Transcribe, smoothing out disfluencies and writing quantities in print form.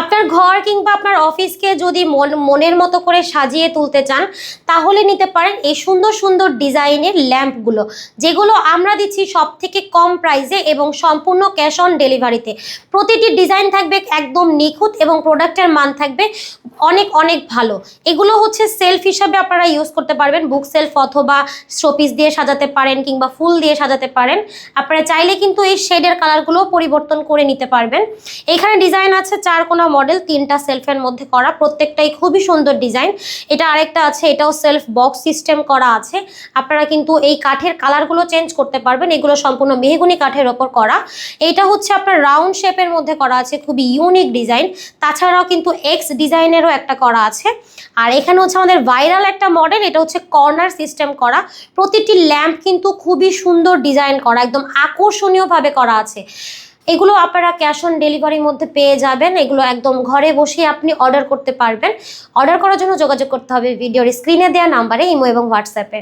আপনার ঘর কিংবা আপনার অফিসকে যদি মনের মতো করে সাজিয়ে তুলতে চান তাহলে নিতে পারেন এই সুন্দর সুন্দর ডিজাইনের ল্যাম্পগুলো, যেগুলো আমরা দিচ্ছি সব থেকে কম প্রাইসে এবং সম্পূর্ণ ক্যাশ অন ডেলিভারিতে। প্রতিটি ডিজাইন থাকবে একদম নিখুঁত এবং প্রোডাক্টের মান থাকবে অনেক অনেক ভালো। এগুলো হচ্ছে সেলফ হিসাবে আপনারা ইউজ করতে পারবেন, বুক সেলফ অথবা শোপিস দিয়ে সাজাতে পারেন কিংবা ফুল দিয়ে সাজাতে পারেন। আপনারা চাইলে কিন্তু এই শেডের কালারগুলো পরিবর্তন করে নিতে পারবেন। এখানে ডিজাইন আছে 4 কোণা মডেল, 3টা সেলফের মধ্যে করা, প্রত্যেকটাই খুবই সুন্দর ডিজাইন। এটা আরেকটা আছে, এটাও সেলফ বক্স সিস্টেম করা আছে। আপনারা কিন্তু এই কাঠের কালারগুলো চেঞ্জ করতে পারবেন, এগুলো সম্পূর্ণ মেহগনি কাঠের ওপর করা। এইটা হচ্ছে আপনার রাউন্ড শেপের মধ্যে করা আছে, খুবই ইউনিক ডিজাইন। তাছাড়াও কিন্তু এক্স ডিজাইনেরও একটা করা আছে। আর এখানে হচ্ছে আমাদের ভাইরাল একটা মডেল, এটা হচ্ছে কর্নার সিস্টেম করা। প্রতিটি ল্যাম্প কিন্তু খুবই সুন্দর ডিজাইন করা, একদম আকর্ষণীয়ভাবে করা আছে। এগুলো আপনারা ক্যাশ অন ডেলিভারির মধ্যে পেয়ে যাবেন। এগুলো একদম ঘরে বসে আপনি অর্ডার করতে পারবেন। অর্ডার করার জন্য যোগাযোগ করতে হবে ভিডিওর স্ক্রিনে দেওয়া নাম্বারে, ইমো এবং হোয়াটসঅ্যাপে।